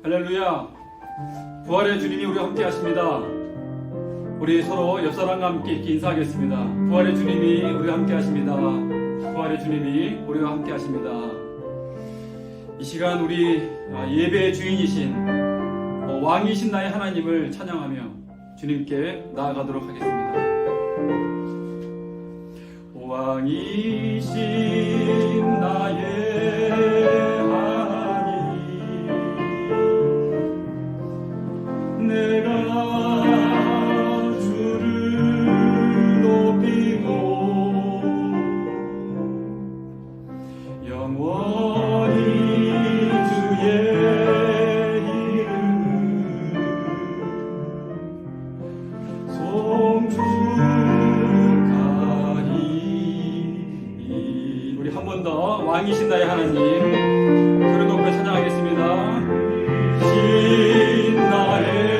할렐루야. 부활의 주님이 우리와 함께 하십니다. 우리 서로 옆 사람과 함께 이렇게 인사하겠습니다. 부활의 주님이 우리와 함께 하십니다. 부활의 주님이 우리와 함께 하십니다. 이 시간 우리 예배의 주인이신 왕이신 나의 하나님을 찬양하며 주님께 나아가도록 하겠습니다. 왕이신 나의 내가 주를 높이고 영원히 주의 이름을 송축하리. 우리 한 번 더 왕이신 나의 하나님 소리 높여 찬양하겠습니다. 신 나의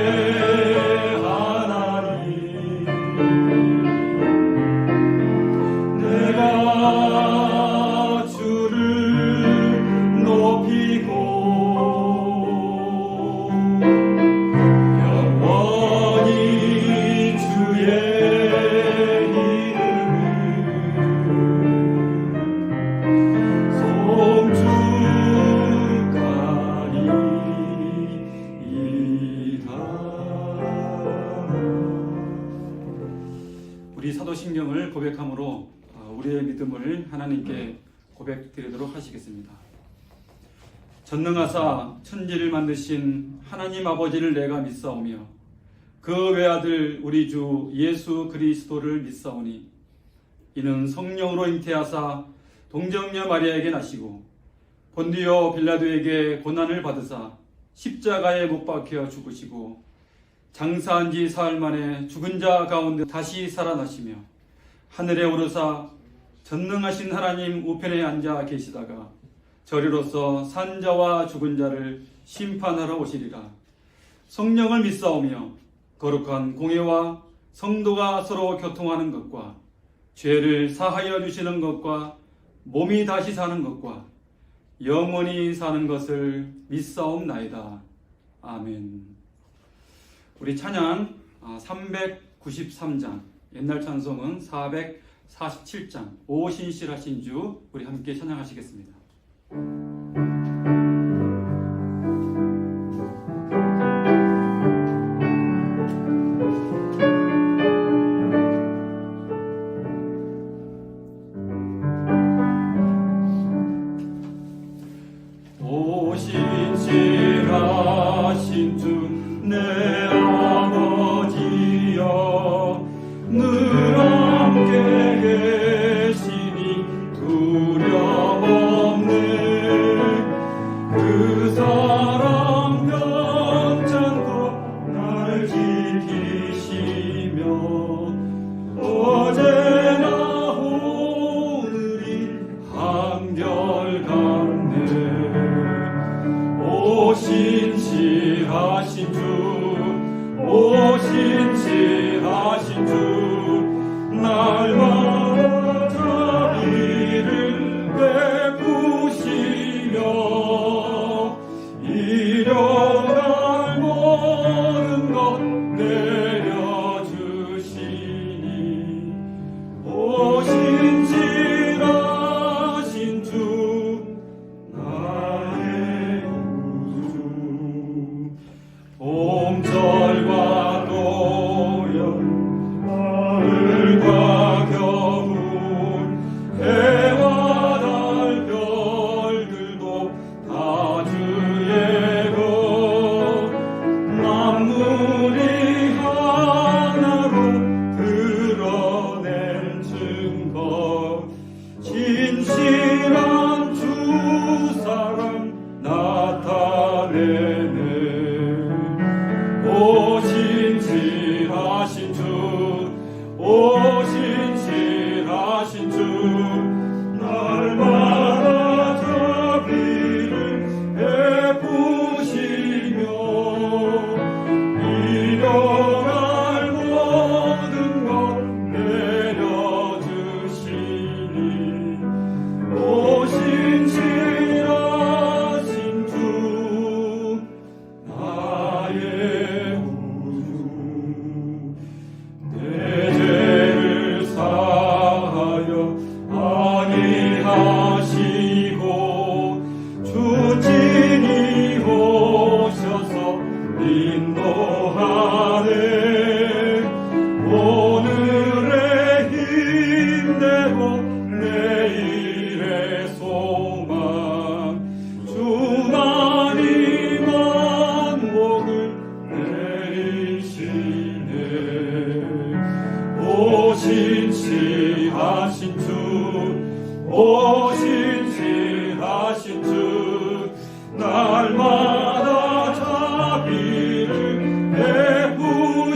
우리 사도신경을 고백함으로 우리의 믿음을 하나님께 고백드리도록 하시겠습니다. 전능하사 천지를 만드신 하나님 아버지를 내가 믿사오며 그 외아들 우리 주 예수 그리스도를 믿사오니 이는 성령으로 잉태하사 동정녀 마리아에게 나시고 본디오 빌라도에게 고난을 받으사 십자가에 못 박혀 죽으시고 장사한 지 사흘 만에 죽은 자 가운데 다시 살아나시며 하늘에 오르사 전능하신 하나님 우편에 앉아 계시다가 저리로서 산 자와 죽은 자를 심판하러 오시리라. 성령을 믿사오며 거룩한 공회와 성도가 서로 교통하는 것과 죄를 사하여 주시는 것과 몸이 다시 사는 것과 영원히 사는 것을 믿사옵나이다. 아멘. 우리 찬양 393장, 옛날 찬송은 447장, 오신실하신 주 우리 함께 찬양하시겠습니다. 오신실하신 주 내 아버지여 늘 함께 계시니 두려움 없네. 그 사랑 변찮고 날 지키시며 어제나 오늘이 한결같네. 오신실하신 주 오신실하신 주 날마다 자비를 베푸시며 일용할 모든 것 내려주시니 오신실하신 주 나의 구주. 봄철과 노여름 가을과 겨울 해와 달 별들도 다 주의 것 하시고 주진이 오셔서 인도하네. 오늘의 힘내고 내일의 소망 주나님 만복을 내리시네. 오신실하신 주 오신실하신 주 날마다 자비를 베푸시며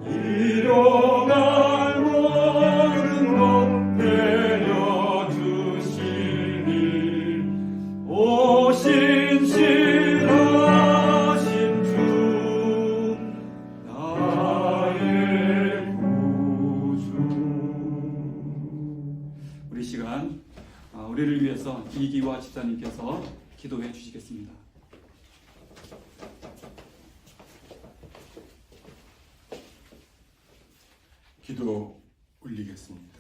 일용할 모든 것 내려주시니 오신실하신 주 나의 구주. 우리 시간 우리를 위해서 이기화 집사님께서 기도해 주시겠습니다. 기도 올리겠습니다.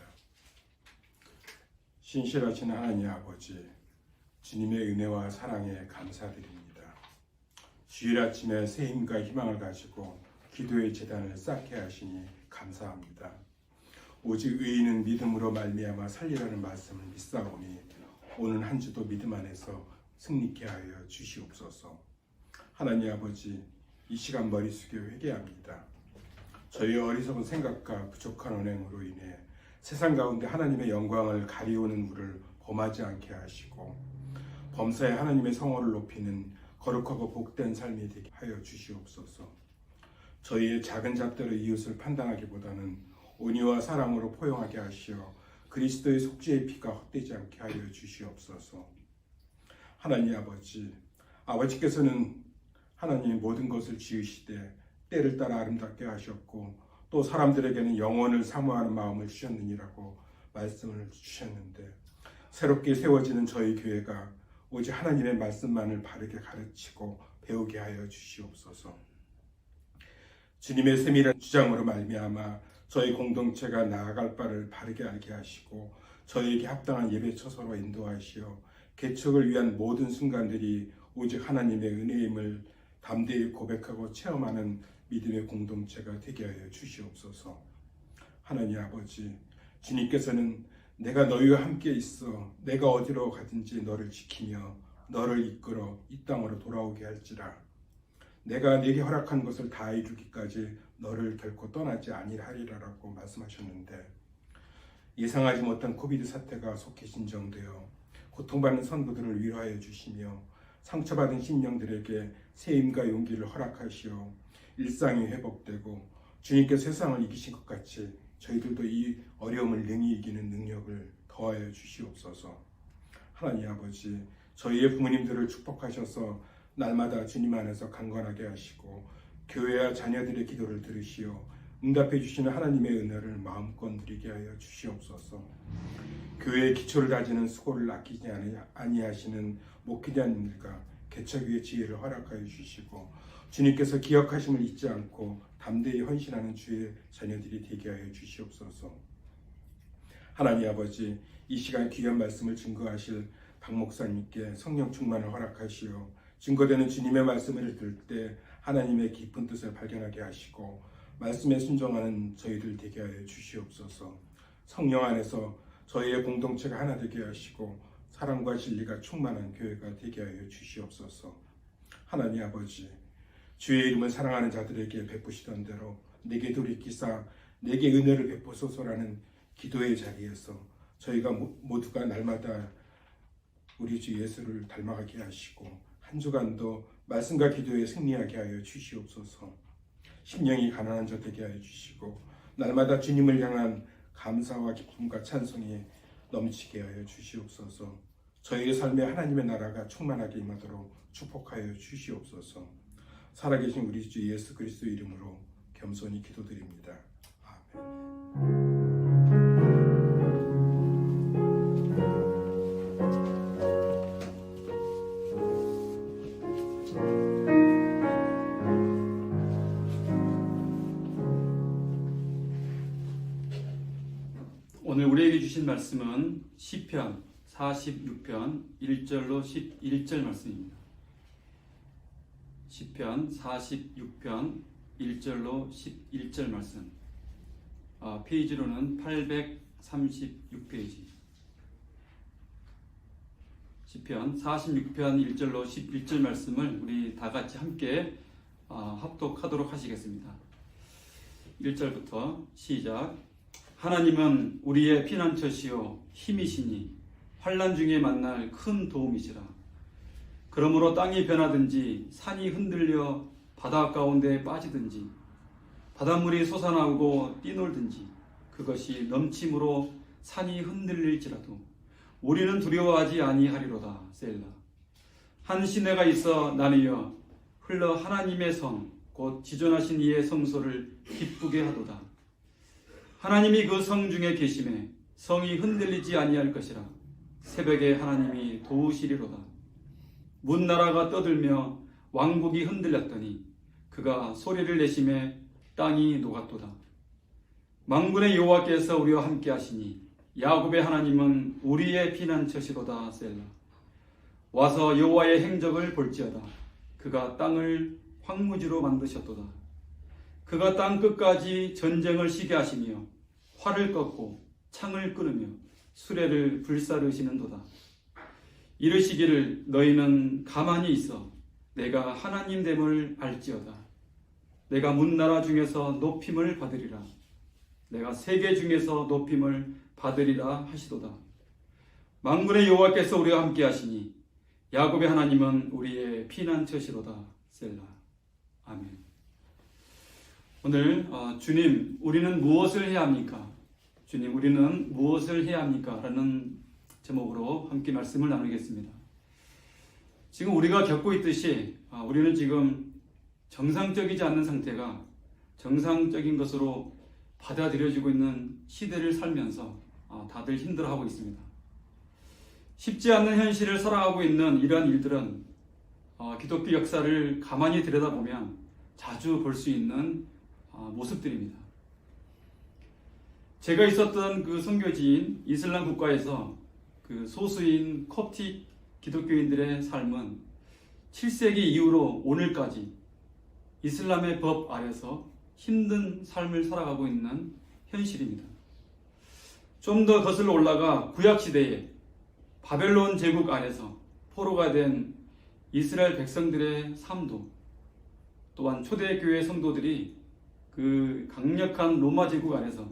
신실하신 하나님 아버지, 주님의 은혜와 사랑에 감사드립니다. 주일 아침에 새 힘과 희망을 가지고 기도의 제단을 쌓게 하시니 감사합니다. 오직 의인은 믿음으로 말미암아 살리라는 말씀을 믿사오니 오늘 한 주도 믿음 안에서 승리케 하여 주시옵소서. 하나님 아버지, 이 시간 머리 숙여 회개합니다. 저희의 어리석은 생각과 부족한 언행으로 인해 세상 가운데 하나님의 영광을 가리우는 물을 범하지 않게 하시고 범사에 하나님의 성호를 높이는 거룩하고 복된 삶이 되게 하여 주시옵소서. 저희의 작은 잣대로 이웃을 판단하기보다는 온유와 사랑으로 포용하게 하시어 그리스도의 속죄의 피가 헛되지 않게 하여 주시옵소서. 하나님 아버지, 아버지께서는 하나님 모든 것을 지으시되 때를 따라 아름답게 하셨고 또 사람들에게는 영원을 사모하는 마음을 주셨느니라고 말씀을 주셨는데, 새롭게 세워지는 저희 교회가 오직 하나님의 말씀만을 바르게 가르치고 배우게 하여 주시옵소서. 주님의 세밀한 주장으로 말미암아 저희 공동체가 나아갈 바를 바르게 알게 하시고 저희에게 합당한 예배 처소로 인도하시어 개척을 위한 모든 순간들이 오직 하나님의 은혜임을 담대히 고백하고 체험하는 믿음의 공동체가 되게 하여 주시옵소서. 하나님 아버지, 주님께서는 내가 너희와 함께 있어 내가 어디로 가든지 너를 지키며 너를 이끌어 이 땅으로 돌아오게 할지라. 내가 네게 허락한 것을 다 이루기까지 너를 결코 떠나지 아니하리라라고 말씀하셨는데, 예상하지 못한 코비드 사태가 속히 진정되어 고통받는 성도들을 위로하여 주시며 상처받은 심령들에게 새 힘과 용기를 허락하시어 일상이 회복되고 주님께서 세상을 이기신 것 같이 저희들도 이 어려움을 능히 이기는 능력을 더하여 주시옵소서. 하나님 아버지, 저희의 부모님들을 축복하셔서 날마다 주님 안에서 강건하게 하시고 교회와 자녀들의 기도를 들으시어 응답해 주시는 하나님의 은혜를 마음껏 누리게 하여 주시옵소서. 교회의 기초를 다지는 수고를 아끼지 아니하시는 목회자님들과 개척위의 지혜를 허락하여 주시고 주님께서 기억하심을 잊지 않고 담대히 헌신하는 주의 자녀들이 되게 하여 주시옵소서. 하나님 아버지, 이 시간 귀한 말씀을 증거하실 박 목사님께 성령 충만을 허락하시어 증거되는 주님의 말씀을 들을 때 하나님의 깊은 뜻을 발견하게 하시고 말씀에 순종하는 저희들 되게 하여 주시옵소서. 성령 안에서 저희의 공동체가 하나 되게 하시고 사랑과 진리가 충만한 교회가 되게 하여 주시옵소서. 하나님 아버지, 주의 이름을 사랑하는 자들에게 베푸시던 대로 내게 돌이키사 내게 은혜를 베푸소서라는 기도의 자리에서 저희가 모두가 날마다 우리 주 예수를 닮아가게 하시고 한 주간도 말씀과 기도에 승리하게 하여 주시옵소서. 심령이 가난한 자 되게 하여 주시고 날마다 주님을 향한 감사와 기쁨과 찬송이 넘치게 하여 주시옵소서. 저희의 삶에 하나님의 나라가 충만하게 임하도록 축복하여 주시옵소서. 살아계신 우리 주 예수 그리스도 이름으로 겸손히 기도드립니다. 아멘. 오늘 우리에게 주신 주신 말씀은 시편 46편 1절로 11절 말씀입니다. 시편 46편 1절로 11절 말씀. 페이지로는 836페이지. 시편 46편 1절로 11절 말씀을 우리 다 같이 함께 합독하도록 하시겠습니다. 1절부터 시작. 하나님은 우리의 피난처시요 힘이시니 환난 중에 만날 큰 도움이시라. 그러므로 땅이 변하든지 산이 흔들려 바다 가운데 빠지든지 바닷물이 솟아나오고 뛰놀든지 그것이 넘침으로 산이 흔들릴지라도 우리는 두려워하지 아니하리로다. 셀라. 한 시내가 있어 나뉘어 흘러 하나님의 성 곧 지존하신 이의 성소를 기쁘게 하도다. 하나님이 그 성 중에 계심에 성이 흔들리지 아니할 것이라. 새벽에 하나님이 도우시리로다. 문나라가 떠들며 왕국이 흔들렸더니 그가 소리를 내심에 땅이 녹았도다. 만군의 여호와께서 우리와 함께 하시니 야곱의 하나님은 우리의 피난처시로다. 셀라. 와서 여호와의 행적을 볼지어다. 그가 땅을 황무지로 만드셨도다. 그가 땅 끝까지 전쟁을 시게 하시며 활을 꺾고 창을 끊으며 수레를 불사르시는도다. 이르시기를 너희는 가만히 있어 내가 하나님 됨을 알지어다. 내가 문나라 중에서 높임을 받으리라. 내가 세계 중에서 높임을 받으리라 하시도다. 만군의 여호와께서 우리와 함께 하시니 야곱의 하나님은 우리의 피난처시로다. 셀라. 아멘. 오늘 주님 우리는 무엇을 해야 합니까? 주님 우리는 무엇을 해야 합니까? 라는 제목으로 함께 말씀을 나누겠습니다. 지금 우리가 겪고 있듯이 우리는 지금 정상적이지 않는 상태가 정상적인 것으로 받아들여지고 있는 시대를 살면서 다들 힘들어하고 있습니다. 쉽지 않는 현실을 살아가고 있는 이러한 일들은 기독교 역사를 가만히 들여다보면 자주 볼 수 있는 모습들입니다. 제가 있었던 그 선교지인 이슬람 국가에서 그 소수인 콥틱 기독교인들의 삶은 7세기 이후로 오늘까지 이슬람의 법 아래서 힘든 삶을 살아가고 있는 현실입니다. 좀 더 거슬러 올라가 구약시대에 바벨론 제국 아래서 포로가 된 이스라엘 백성들의 삶도 또한 초대교회 성도들이 그 강력한 로마 제국 안에서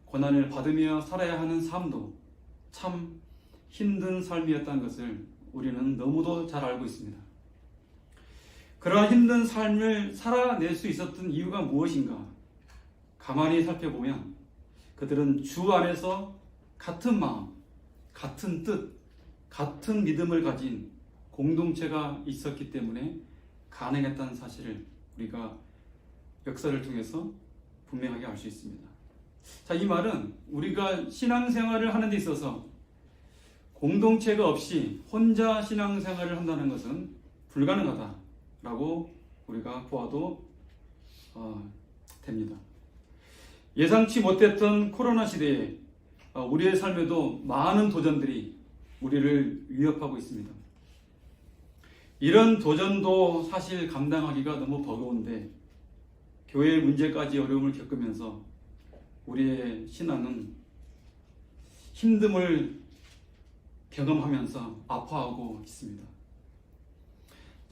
고난을 받으며 살아야 하는 삶도 참 힘든 삶이었다는 것을 우리는 너무도 잘 알고 있습니다. 그러한 힘든 삶을 살아낼 수 있었던 이유가 무엇인가? 가만히 살펴보면 그들은 주 안에서 같은 마음, 같은 뜻, 같은 믿음을 가진 공동체가 있었기 때문에 가능했다는 사실을 우리가 역사를 통해서 분명하게 알 수 있습니다. 자, 이 말은 우리가 신앙생활을 하는 데 있어서 공동체가 없이 혼자 신앙생활을 한다는 것은 불가능하다라고 우리가 보아도 됩니다. 예상치 못했던 코로나 시대에 우리의 삶에도 많은 도전들이 우리를 위협하고 있습니다. 이런 도전도 사실 감당하기가 너무 버거운데 교회의 문제까지 어려움을 겪으면서 우리의 신앙은 힘듦을 경험하면서 아파하고 있습니다.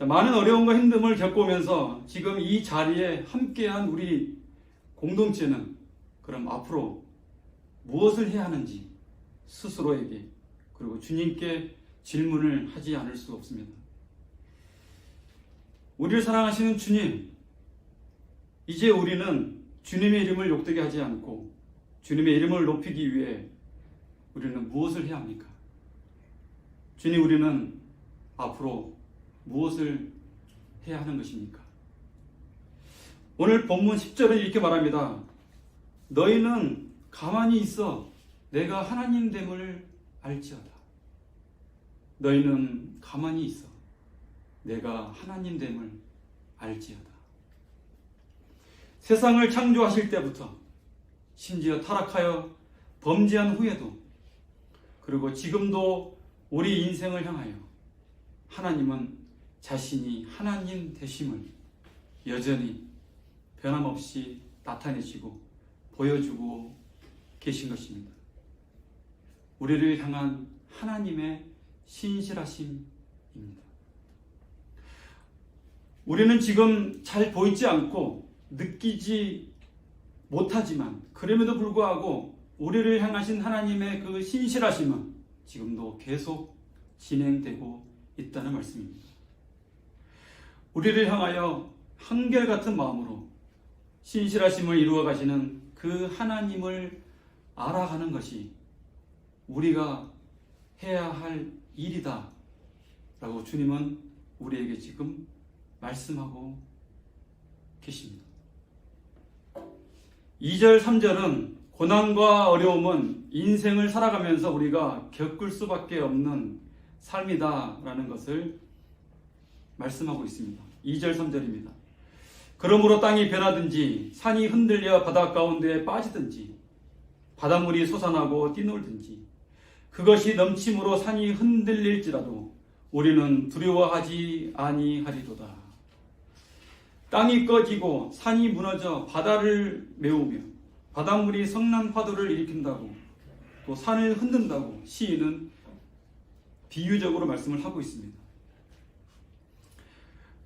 많은 어려움과 힘듦을 겪으면서 지금 이 자리에 함께한 우리 공동체는 그럼 앞으로 무엇을 해야 하는지 스스로에게 그리고 주님께 질문을 하지 않을 수 없습니다. 우리를 사랑하시는 주님, 이제 우리는 주님의 이름을 욕되게 하지 않고 주님의 이름을 높이기 위해 우리는 무엇을 해야 합니까? 주님, 우리는 앞으로 무엇을 해야 하는 것입니까? 오늘 본문 10절은 이렇게 말합니다. 너희는 가만히 있어 내가 하나님 됨을 알지어다. 너희는 가만히 있어 내가 하나님 됨을 알지어다. 세상을 창조하실 때부터 심지어 타락하여 범죄한 후에도 그리고 지금도 우리 인생을 향하여 하나님은 자신이 하나님 되심을 여전히 변함없이 나타내시고 보여주고 계신 것입니다. 우리를 향한 하나님의 신실하심입니다. 우리는 지금 잘 보이지 않고 느끼지 못하지만 그럼에도 불구하고 우리를 향하신 하나님의 그 신실하심은 지금도 계속 진행되고 있다는 말씀입니다. 우리를 향하여 한결같은 마음으로 신실하심을 이루어 가시는 그 하나님을 알아가는 것이 우리가 해야 할 일이다 라고 주님은 우리에게 지금 말씀하고 계십니다. 2절 3절은 고난과 어려움은 인생을 살아가면서 우리가 겪을 수밖에 없는 삶이다 라는 것을 말씀하고 있습니다. 2절 3절입니다. 그러므로 땅이 변하든지 산이 흔들려 바다 가운데에 빠지든지 바닷물이 솟아나고 뛰놀든지 그것이 넘침으로 산이 흔들릴지라도 우리는 두려워하지 아니하리로다. 땅이 꺼지고 산이 무너져 바다를 메우며 바닷물이 성난 파도를 일으킨다고 또 산을 흔든다고 시인은 비유적으로 말씀을 하고 있습니다.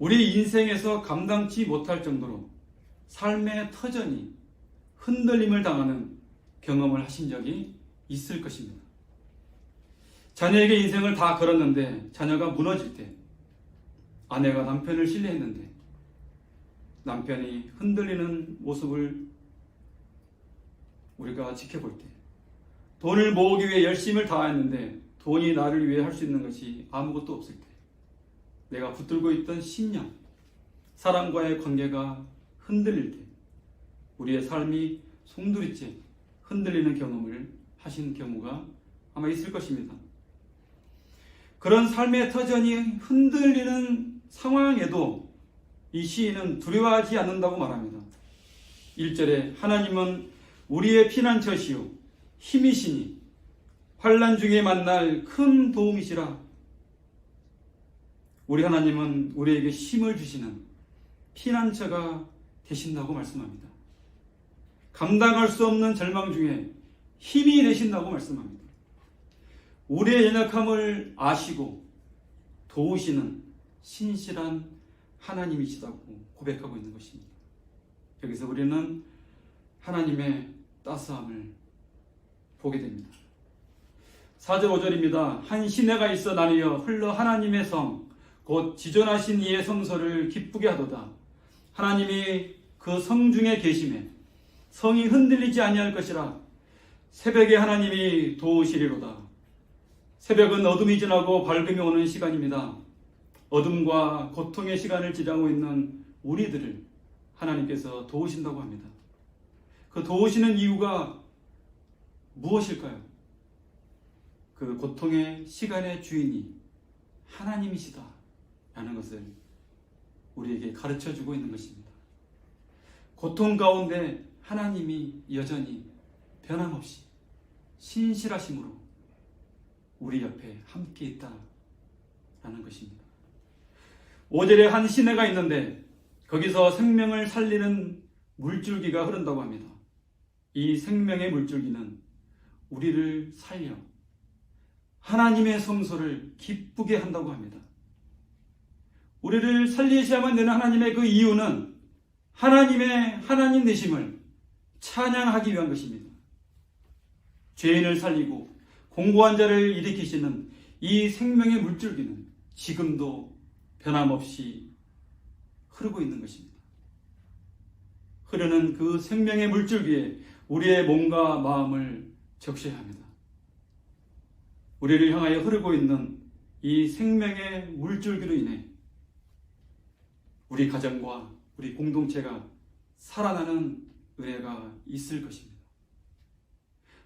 우리 인생에서 감당치 못할 정도로 삶의 터전이 흔들림을 당하는 경험을 하신 적이 있을 것입니다. 자녀에게 인생을 다 걸었는데 자녀가 무너질 때, 아내가 남편을 신뢰했는데 남편이 흔들리는 모습을 우리가 지켜볼 때, 돈을 모으기 위해 열심을 다했는데 돈이 나를 위해 할 수 있는 것이 아무것도 없을 때, 내가 붙들고 있던 신념, 사람과의 관계가 흔들릴 때 우리의 삶이 송두리째 흔들리는 경험을 하신 경우가 아마 있을 것입니다. 그런 삶의 터전이 흔들리는 상황에도 이 시인은 두려워하지 않는다고 말합니다. 1절에 하나님은 우리의 피난처시요 힘이시니 환난 중에 만날 큰 도움이시라. 우리 하나님은 우리에게 힘을 주시는 피난처가 되신다고 말씀합니다. 감당할 수 없는 절망 중에 힘이 되신다고 말씀합니다. 우리의 연약함을 아시고 도우시는 신실한 하나님이시다고 고백하고 있는 것입니다. 여기서 우리는 하나님의 따스함을 보게 됩니다. 4절 5절입니다. 한 시내가 있어 나뉘어 흘러 하나님의 성 곧 지존하신 이의 성소를 기쁘게 하도다. 하나님이 그 성 중에 계심에 성이 흔들리지 아니할 것이라. 새벽에 하나님이 도우시리로다. 새벽은 어둠이 지나고 밝음이 오는 시간입니다. 어둠과 고통의 시간을 지나고 있는 우리들을 하나님께서 도우신다고 합니다. 그 도우시는 이유가 무엇일까요? 그 고통의 시간의 주인이 하나님이시다 라는 것을 우리에게 가르쳐주고 있는 것입니다. 고통 가운데 하나님이 여전히 변함없이 신실하심으로 우리 옆에 함께 있다라는 것입니다. 5절에 한 시내가 있는데 거기서 생명을 살리는 물줄기가 흐른다고 합니다. 이 생명의 물줄기는 우리를 살려 하나님의 성소를 기쁘게 한다고 합니다. 우리를 살리셔야만 되는 하나님의 그 이유는 하나님의 하나님 되심을 찬양하기 위한 것입니다. 죄인을 살리고 공고한 자를 일으키시는 이 생명의 물줄기는 지금도 변함없이 흐르고 있는 것입니다. 흐르는 그 생명의 물줄기에 우리의 몸과 마음을 적셔야 합니다. 우리를 향하여 흐르고 있는 이 생명의 물줄기로 인해 우리 가정과 우리 공동체가 살아나는 은혜가 있을 것입니다.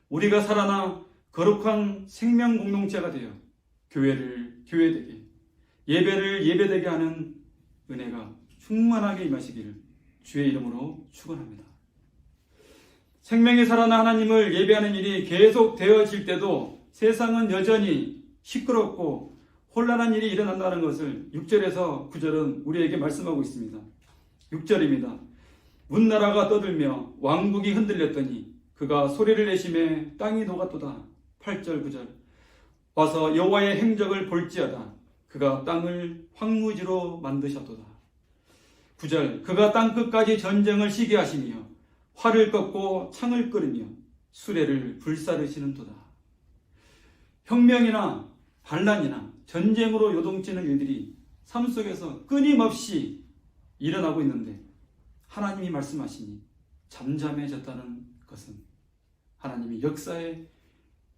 우리가 살아나 거룩한 생명 공동체가 되어 교회를 교회되게, 예배를 예배되게 하는 은혜가 충만하게 임하시기를 주의 이름으로 축원합니다. 생명이 살아나 하나님을 예배하는 일이 계속 되어질 때도 세상은 여전히 시끄럽고 혼란한 일이 일어난다는 것을 6절에서 9절은 우리에게 말씀하고 있습니다. 6절입니다. 문나라가 떠들며 왕국이 흔들렸더니 그가 소리를 내심에 땅이 녹았도다. 8절 9절. 와서 여호와의 행적을 볼지어다. 그가 땅을 황무지로 만드셨도다. 9절. 그가 땅 끝까지 전쟁을 시게 하시며 활을 꺾고 창을 끓이며 수레를 불사르시는도다. 혁명이나 반란이나 전쟁으로 요동치는 일들이 삶 속에서 끊임없이 일어나고 있는데 하나님이 말씀하시니 잠잠해졌다는 것은 하나님이 역사의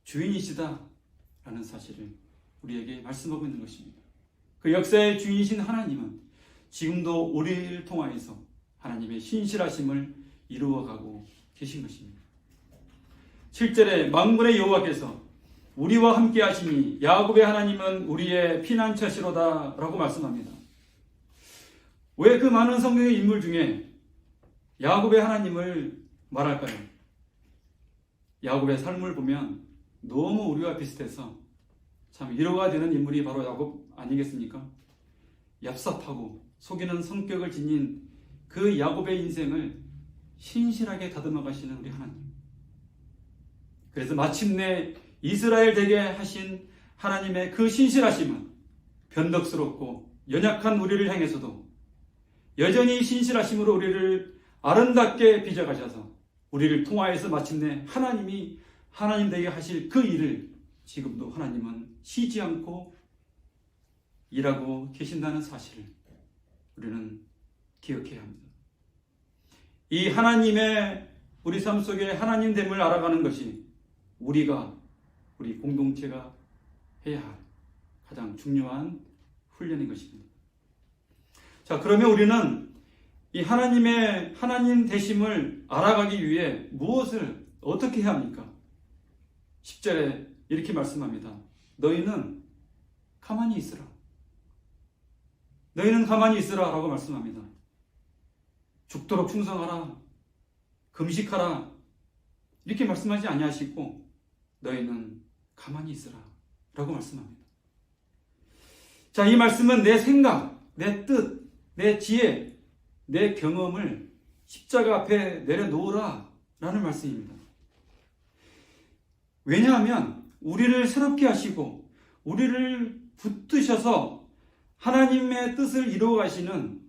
주인이시다라는 사실을 우리에게 말씀하고 있는 것입니다. 그 역사의 주인이신 하나님은 지금도 우리를 통하여서 하나님의 신실하심을 이루어가고 계신 것입니다. 7절에 만군의 여호와께서 우리와 함께 하시니 야곱의 하나님은 우리의 피난처시로다 라고 말씀합니다. 왜 그 많은 성경의 인물 중에 야곱의 하나님을 말할까요? 야곱의 삶을 보면 너무 우리와 비슷해서 참 위로가 되는 인물이 바로 야곱 아니겠습니까? 얍삽하고 속이는 성격을 지닌 그 야곱의 인생을 신실하게 다듬어 가시는 우리 하나님. 그래서 마침내 이스라엘 되게 하신 하나님의 그 신실하심은 변덕스럽고 연약한 우리를 향해서도 여전히 신실하심으로 우리를 아름답게 빚어가셔서 우리를 통하여서 마침내 하나님이 하나님 되게 하실 그 일을 지금도 하나님은 쉬지 않고 일하고 계신다는 사실을 우리는 기억해야 합니다. 이 하나님의 우리 삶 속에 하나님됨을 알아가는 것이 우리 공동체가 해야 할 가장 중요한 훈련인 것입니다. 자, 그러면 우리는 이 하나님의 하나님 되심을 알아가기 위해 무엇을 어떻게 해야 합니까? 10절에 이렇게 말씀합니다. 너희는 가만히 있으라. 너희는 가만히 있으라 라고 말씀합니다. 죽도록 충성하라. 금식하라. 이렇게 말씀하지 아니하시고 너희는 가만히 있으라 라고 말씀합니다. 자, 이 말씀은 내 생각, 내 뜻, 내 지혜, 내 경험을 십자가 앞에 내려놓으라 라는 말씀입니다. 왜냐하면 우리를 새롭게 하시고 우리를 붙드셔서 하나님의 뜻을 이루어 가시는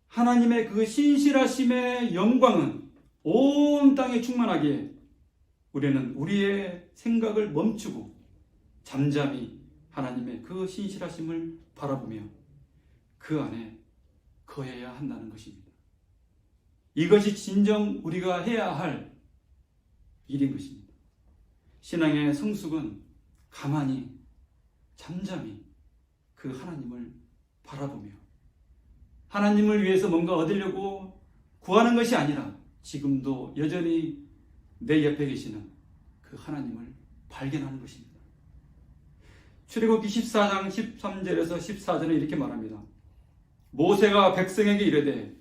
하나님의 그 신실하심의 영광은 온 땅에 충만하기에 우리는 우리의 생각을 멈추고 잠잠히 하나님의 그 신실하심을 바라보며 그 안에 거해야 한다는 것입니다. 이것이 진정 우리가 해야 할 일인 것입니다. 신앙의 성숙은 가만히 잠잠히 그 하나님을 바라보며 하나님을 위해서 뭔가 얻으려고 구하는 것이 아니라 지금도 여전히 내 옆에 계시는 그 하나님을 발견하는 것입니다. 출애굽기 14장 13절에서 14절에 이렇게 말합니다. 모세가 백성에게 이르되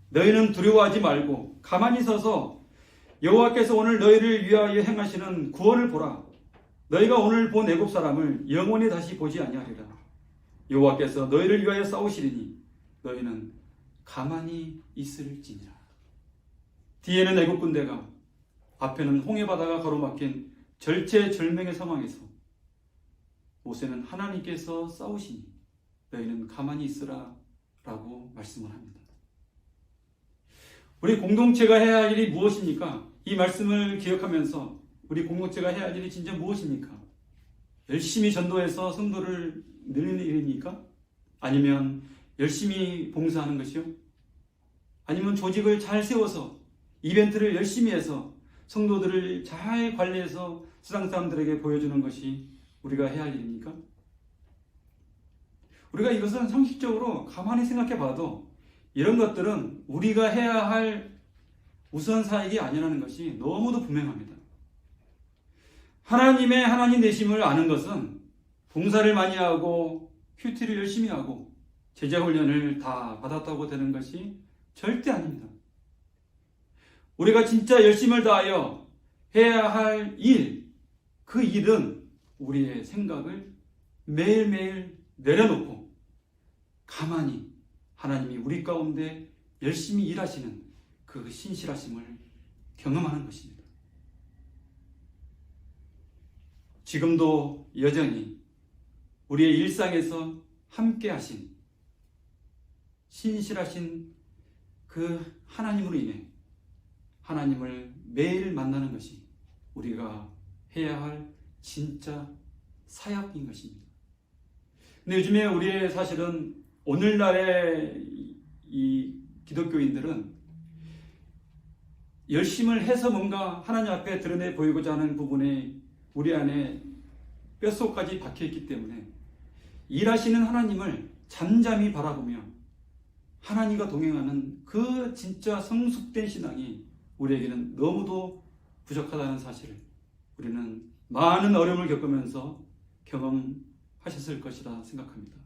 너희는 두려워하지 말고 가만히 서서 여호와께서 오늘 너희를 위하여 행하시는 구원을 보라. 너희가 오늘 본 애굽 사람을 영원히 다시 보지 아니하리라. 여호와께서 너희를 위하여 싸우시리니 너희는 가만히 있을지니라. 뒤에는 애굽 군대가 앞에는 홍해바다가 가로막힌 절체절명의 상황에서 모세는 하나님께서 싸우시니 너희는 가만히 있으라 라고 말씀을 합니다. 우리 공동체가 해야 할 일이 무엇입니까? 이 말씀을 기억하면서 우리 공동체가 해야 할 일이 진짜 무엇입니까? 열심히 전도해서 성도를 늘리는 일입니까? 아니면 열심히 봉사하는 것이요? 아니면 조직을 잘 세워서 이벤트를 열심히 해서 성도들을 잘 관리해서 세상 사람들에게 보여주는 것이 우리가 해야 할 일입니까? 우리가 이것은 상식적으로 가만히 생각해 봐도 이런 것들은 우리가 해야 할 우선사역이 아니라는 것이 너무도 분명합니다. 하나님의 하나님 되심을 아는 것은 봉사를 많이 하고 큐티를 열심히 하고 제자훈련을 다 받았다고 되는 것이 절대 아닙니다. 우리가 진짜 열심을 다하여 해야 할 일, 그 일은 우리의 생각을 매일매일 내려놓고 가만히 하나님이 우리 가운데 열심히 일하시는 그 신실하심을 경험하는 것입니다. 지금도 여전히 우리의 일상에서 함께 하신 신실하신 그 하나님으로 인해 하나님을 매일 만나는 것이 우리가 해야 할 진짜 사역인 것입니다. 근데 요즘에 우리의 사실은 오늘날의 이 기독교인들은 열심을 해서 뭔가 하나님 앞에 드러내 보이고자 하는 부분에 우리 안에 뼛속까지 박혀있기 때문에 일하시는 하나님을 잠잠히 바라보며 하나님과 동행하는 그 진짜 성숙된 신앙이 우리에게는 너무도 부족하다는 사실을 우리는 많은 어려움을 겪으면서 경험하셨을 것이라 생각합니다.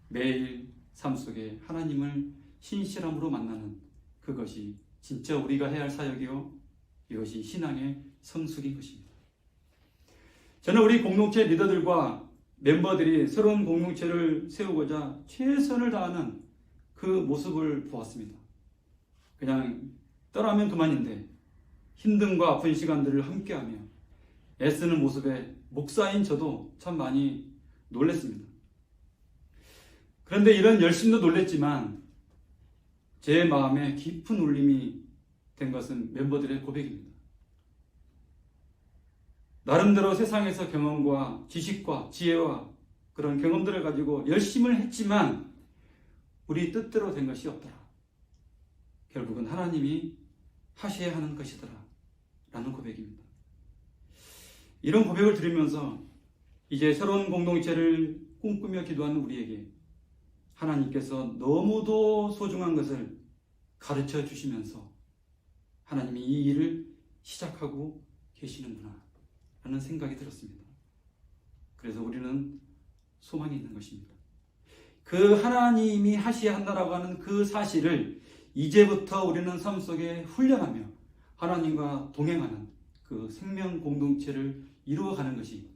매일 삶 속에 하나님을 신실함으로 만나는 그것이 진짜 우리가 해야 할 사역이요, 이것이 신앙의 성숙인 것입니다. 저는 우리 공동체 리더들과 멤버들이 새로운 공동체를 세우고자 최선을 다하는 그 모습을 보았습니다. 그냥 떠나면 그만인데 힘듦과 아픈 시간들을 함께하며 애쓰는 모습에 목사인 저도 참 많이 놀랐습니다. 그런데 이런 열심도 놀랐지만 제 마음에 깊은 울림이 된 것은 멤버들의 고백입니다. 나름대로 세상에서 경험과 지식과 지혜와 그런 경험들을 가지고 열심을 했지만 우리 뜻대로 된 것이 없더라. 결국은 하나님이 하셔야 하는 것이더라 라는 고백입니다. 이런 고백을 들으면서 이제 새로운 공동체를 꿈꾸며 기도하는 우리에게 하나님께서 너무도 소중한 것을 가르쳐 주시면서 하나님이 이 일을 시작하고 계시는구나 라는 생각이 들었습니다. 그래서 우리는 소망이 있는 것입니다. 그 하나님이 하셔야 한다라고 하는 그 사실을 이제부터 우리는 삶 속에 훈련하며 하나님과 동행하는 그 생명 공동체를 이루어가는 것이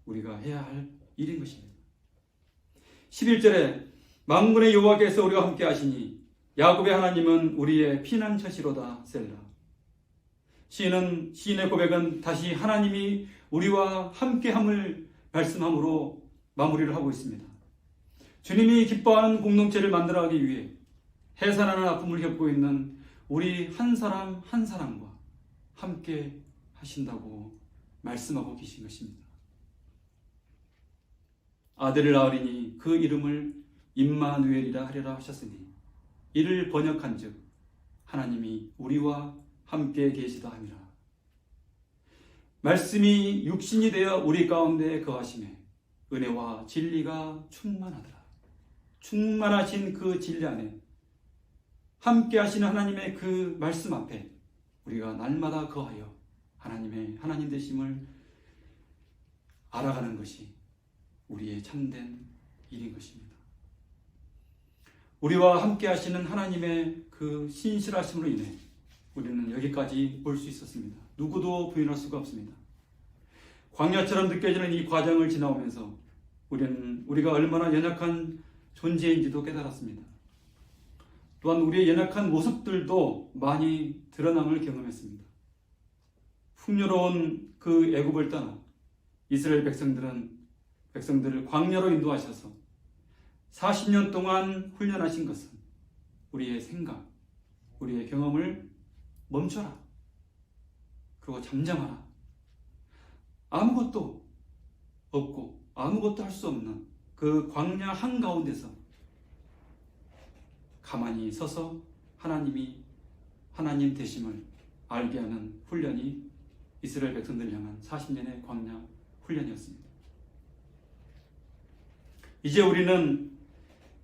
우리가 해야 할 일인 것입니다. 11절에 만군의 여호와께서 우리와 함께 하시니 야곱의 하나님은 우리의 피난처시로다 셀라. 시인의 고백은 다시 하나님이 우리와 함께함을 말씀함으로 마무리를 하고 있습니다. 주님이 기뻐하는 공동체를 만들어가기 위해 해산하는 아픔을 겪고 있는 우리 한 사람 한 사람과 함께 하신다고 말씀하고 계신 것입니다. 아들을 낳으리니 그 이름을 임마누엘이라 하리라 하셨으니 이를 번역한즉 하나님이 우리와 함께 계시다 함이라. 말씀이 육신이 되어 우리 가운데 거하심에 은혜와 진리가 충만하더라. 충만하신 그 진리 안에 함께 하시는 하나님의 그 말씀 앞에 우리가 날마다 거하여 하나님의 하나님 되심을 알아가는 것이 우리의 참된 일인 것입니다. 우리와 함께 하시는 하나님의 그 신실하심으로 인해 우리는 여기까지 올 수 있었습니다. 누구도 부인할 수가 없습니다. 광야처럼 느껴지는 이 과정을 지나오면서 우리가 얼마나 연약한 존재인지도 깨달았습니다. 또한 우리의 연약한 모습들도 많이 드러남을 경험했습니다. 풍요로운 그 애굽을 떠나 이스라엘 백성들을 광야로 인도하셔서 40년 동안 훈련하신 것은 우리의 생각, 우리의 경험을 멈춰라. 그리고 잠잠하라. 아무것도 없고 아무것도 할 수 없는 그 광야 한가운데서 가만히 서서 하나님 되심을 알게 하는 훈련이 이스라엘 백성들을 향한 40년의 광야 훈련이었습니다. 이제 우리는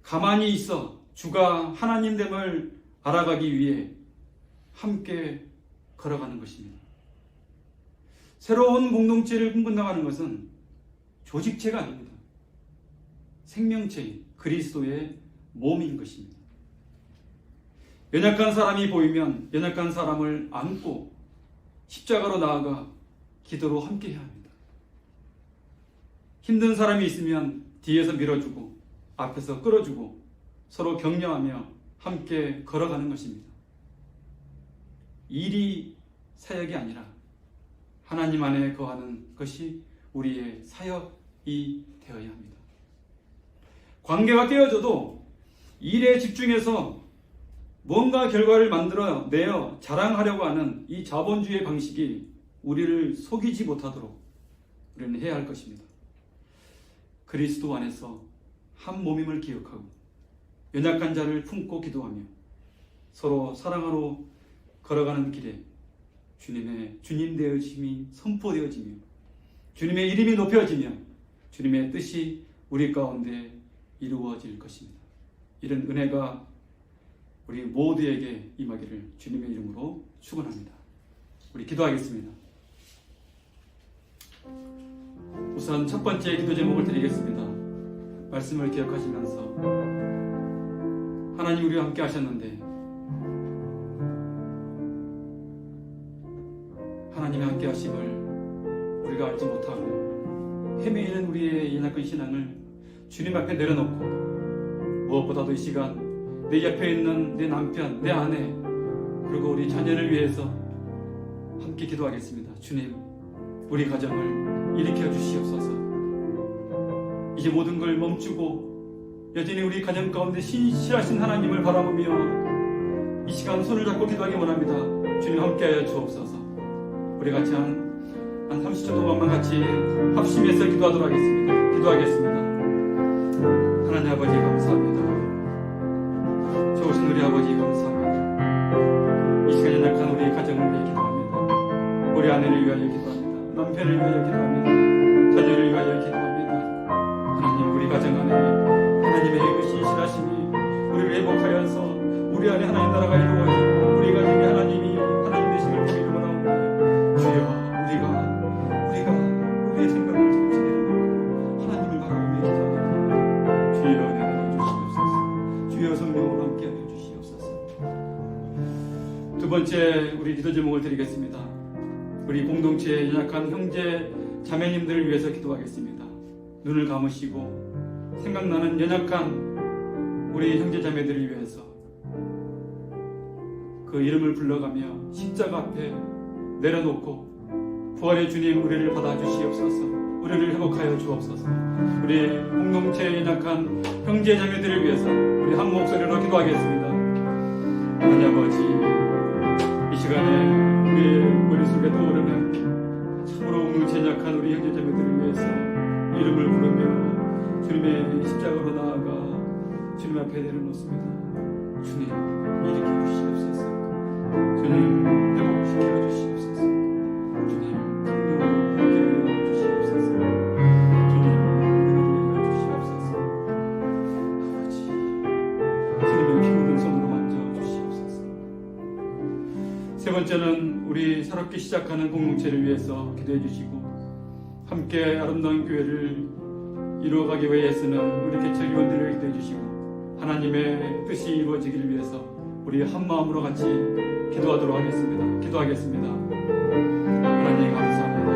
가만히 있어 주가 하나님됨을 알아가기 위해 함께 걸어가는 것입니다. 새로운 공동체를 꿈꿔나가는 것은 조직체가 아닙니다. 생명체인 그리스도의 몸인 것입니다. 연약한 사람이 보이면 연약한 사람을 안고 십자가로 나아가 기도로 함께 해야 합니다. 힘든 사람이 있으면 뒤에서 밀어주고 앞에서 끌어주고 서로 격려하며 함께 걸어가는 것입니다. 일이 사역이 아니라 하나님 안에 거하는 것이 우리의 사역이 되어야 합니다. 관계가 깨어져도 일에 집중해서 뭔가 결과를 만들어 내어 자랑하려고 하는 이 자본주의 방식이 우리를 속이지 못하도록 우리는 해야 할 것입니다. 그리스도 안에서 한 몸임을 기억하고 연약한 자를 품고 기도하며 서로 사랑하러 걸어가는 길에 주님의 주님 되어짐이 선포되어지며 주님의 이름이 높여지며 주님의 뜻이 우리 가운데 이루어질 것입니다. 이런 은혜가 우리 모두에게 임하기를 주님의 이름으로 축원합니다. 우리 기도하겠습니다. 우선 첫 번째 기도 제목을 드리겠습니다. 말씀을 기억하시면서 하나님 우리와 함께 하셨는데 하나님의 함께 하심을 우리가 알지 못하고 헤매이는 우리의 연약한 신앙을 주님 앞에 내려놓고 무엇보다도 이 시간 내 옆에 있는 내 남편, 내 아내 그리고 우리 자녀를 위해서 함께 기도하겠습니다. 주님 우리 가정을 일으켜 주시옵소서. 이제 모든 걸 멈추고 여전히 우리 가정 가운데 신실하신 하나님을 바라보며 이 시간 손을 잡고 기도하기 원합니다. 주님 함께하여 주옵소서. 우리 같이 한 30초 동안만 같이 합심해서 기도하겠습니다. 하나님 아버지 감사합니다. 좋으신 우리 아버지 감사합니다. 이 시간 연약한 우리 가정을 위해 기도합니다. 우리 아내를 위하여 기도합니다. 남편을 위하여 기도합니다. 자녀를 위하여 기도합니다. 하나님 우리 가정 안에 하나님의 그 신실하심이 우리를 회복하여서 우리 안에 하나님 나라가 이루어지고 우리 가정에 하나님 되심을 보기를 원하오니 주여 우리가 우리의 생각을 잠시 내려놓고 하나님을 바라보며 기도합니다. 주여 은혜를 주시옵소서. 주여 성령으로 함께하여 주시옵소서. 두 번째 우리 기도 제목을 드리겠습니다. 우리 공동체의 연약한 형제 자매님들을 위해서 기도하겠습니다. 눈을 감으시고 생각나는 연약한 우리 형제 자매들을 위해서 그 이름을 불러가며 십자가 앞에 내려놓고 부활의 주님 우리를 받아주시옵소서. 우리를 회복하여 주옵소서. 우리 공동체의 연약한 형제 자매들을 위해서 우리 한 목소리로 기도하겠습니다. 하나님 아버지 이 시간에 우리의 머릿속에 떠오르는 참으로 공동체 약한 우리 형제자매들을 위해서 이름을 부르며 주님의 십자가로 나아가 주님 앞에 내려놓습니다. 주님 일으켜 주시옵소서. 주님 회복시켜 주시옵소서. 주님 긍휼로 함께하여 주시옵소서. 주님 은혜를 내려 주시옵소서. 아버지 주님의 피 묻은 손으로 만져 주시옵소서. 세 번째는 우리 새롭게 시작하는 공동체를 위해서 기도해 주시고 함께 아름다운 교회를 이루어가기 위해 애쓰는 우리 개척위원들을 기도해 주시고 하나님의 뜻이 이루어지기를 위해서 우리 한 마음으로 같이 기도하도록 하겠습니다. 기도하겠습니다. 하나님 감사합니다.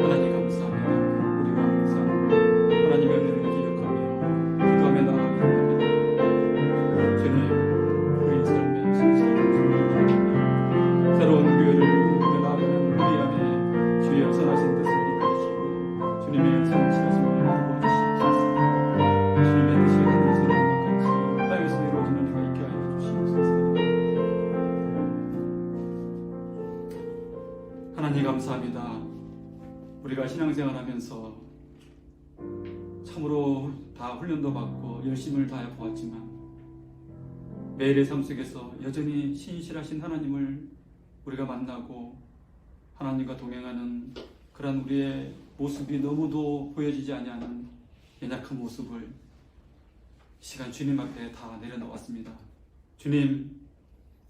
하나님 감사합니다. 우리가 항상 하나님의 은혜를 기억하며 기도하며 나아가기를 합니다. 주님 우리 삶의 신실한 새로운 교회를 꿈꾸며 나아가는 우리 안에 주의 선하신 뜻을 이루어주시고 주님의 성실하심을 이루어 주시옵소서. 주님의 뜻이 하늘에서 이루어진 것 같이 땅에서 이루어지는 일가 있게 하여 주시옵소서. 하나님 감사합니다. 우리가 신앙생활하면서 참으로 다 훈련도 받고 열심을 다해 보았지만 매일의 삶 속에서 여전히 신실하신 하나님을 우리가 만나고 하나님과 동행하는 그런 우리의 모습이 너무도 보여지지 아니하는 연약한 모습을 시간 주님 앞에 다 내려놓았습니다. 주님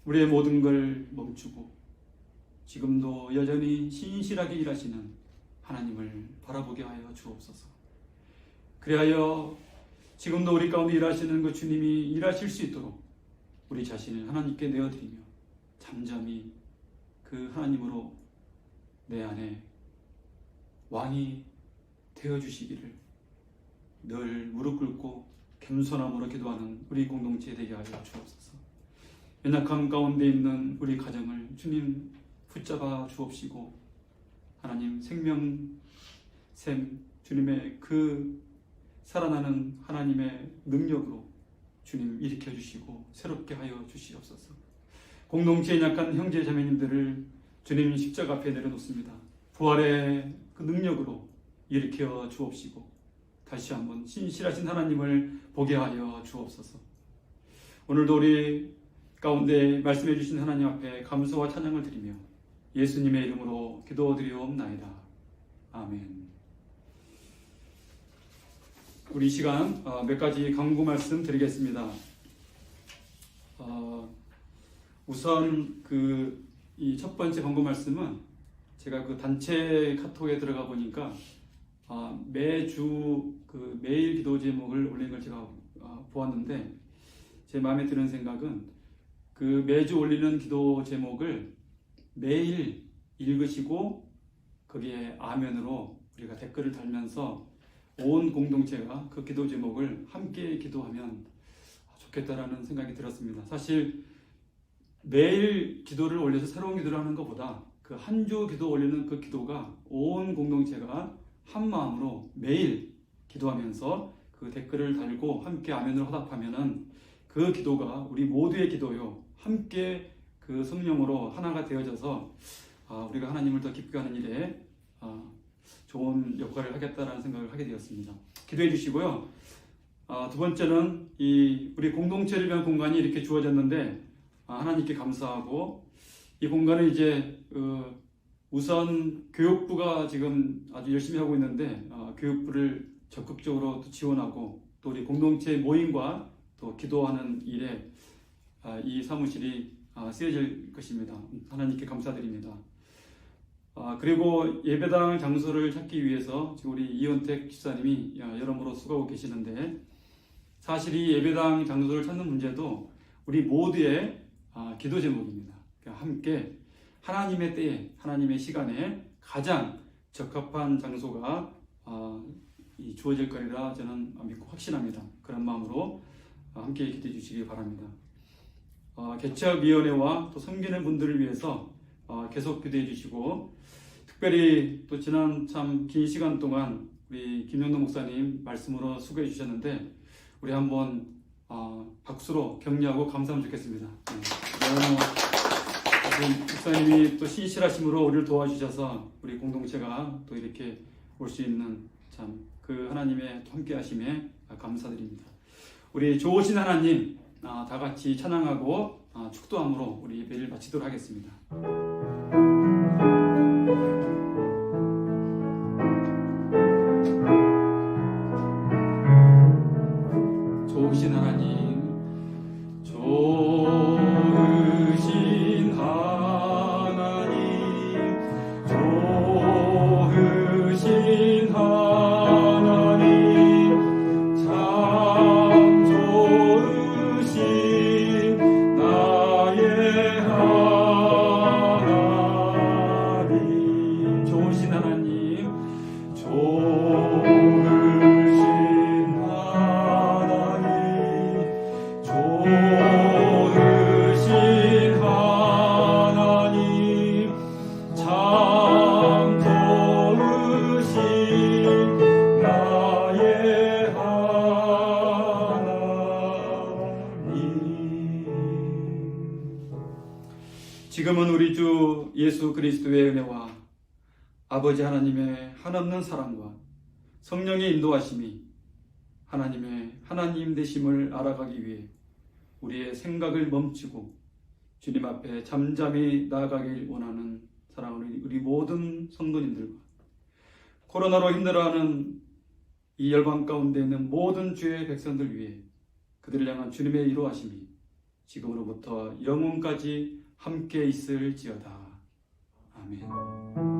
우리의 모든 걸 멈추고 지금도 여전히 신실하게 일하시는 하나님을 바라보게 하여 주옵소서. 그리하여 지금도 우리 가운데 일하시는 그 주님이 일하실 수 있도록 우리 자신을 하나님께 내어드리며 잠잠히 그 하나님으로 내 안에 왕이 되어주시기를 늘 무릎 꿇고 겸손함으로 기도하는 우리 공동체 되게 하여 주옵소서. 연약함 가운데 있는 우리 가정을 주님 붙잡아 주옵시고 하나님 생명샘 주님의 그 살아나는 하나님의 능력으로 주님 일으켜 주시고 새롭게 하여 주시옵소서. 공동체에 약한 형제 자매님들을 주님 십자가 앞에 내려놓습니다. 부활의 그 능력으로 일으켜 주옵시고 다시 한번 신실하신 하나님을 보게 하여 주옵소서. 오늘도 우리 가운데 말씀해 주신 하나님 앞에 감사와 찬양을 드리며 예수님의 이름으로 기도드리옵나이다. 아멘. 우리 이 시간 몇 가지 강구 말씀 드리겠습니다. 우선 이 첫 번째 강구 말씀은 제가 그 단체 카톡에 들어가 보니까 매주 매일 기도 제목을 올린 걸 제가 보았는데 제 마음에 드는 생각은 그 매주 올리는 기도 제목을 매일 읽으시고 거기에 아멘으로 우리가 댓글을 달면서 온 공동체가 그 기도 제목을 함께 기도하면 좋겠다라는 생각이 들었습니다. 사실 매일 기도를 올려서 새로운 기도를 하는 것보다 그 한 주 기도 올리는 그 기도가 온 공동체가 한 마음으로 매일 기도하면서 그 댓글을 달고 함께 아멘으로 화답하면은 그 기도가 우리 모두의 기도요 함께 그 성령으로 하나가 되어져서 우리가 하나님을 더 기쁘게 하는 일에 좋은 역할을 하겠다라는 생각을 하게 되었습니다. 기도해 주시고요. 두 번째는 우리 공동체를 위한 공간이 이렇게 주어졌는데 하나님께 감사하고 이 공간은 이제 우선 교육부가 지금 아주 열심히 하고 있는데 교육부를 적극적으로 지원하고 또 우리 공동체 모임과 또 기도하는 일에 이 사무실이 쓰여질 것입니다. 하나님께 감사드립니다. 그리고 예배당 장소를 찾기 위해서 지금 우리 이현택 집사님이 여러모로 수고하고 계시는데 사실 이 예배당 장소를 찾는 문제도 우리 모두의 기도 제목입니다. 그러니까 함께 하나님의 때에 하나님의 시간에 가장 적합한 장소가 주어질 거리라 저는 믿고 확신합니다. 그런 마음으로 함께 기도해 주시기 바랍니다. 개척위원회와 또 섬기는 분들을 위해서 계속 기도해 주시고 특별히 또 지난 참 긴 시간 동안 우리 김영도 목사님 말씀으로 수고해 주셨는데 우리 한번 박수로 격려하고 감사하면 좋겠습니다. 너무 목사님이 또 신실하심으로 우리를 도와주셔서 우리 공동체가 또 이렇게 올 수 있는 참 그 하나님의 함께 하심에 감사드립니다. 우리 좋으신 하나님 다 같이 찬양하고 축도함으로 우리 예배를 마치도록 하겠습니다. 좋으신 하나님, 좋으신 하나님, 좋으신 하나님, 참 좋으신 나의 하나님, 좋으신 하나님, 지금은 우리 주 예수 그리스도의 은혜와 아버지 하나님의 한없는 사랑과 성령의 인도하심이 하나님의 하나님 되심을 알아가기 위해 우리의 생각을 멈추고 주님 앞에 잠잠히 나아가길 원하는 사랑하는 우리 모든 성도님들과 코로나로 힘들어하는 이 열방 가운데 있는 모든 주의 백성들 위해 그들을 향한 주님의 이로하심이 지금으로부터 영원까지 함께 있을지어다. 아멘.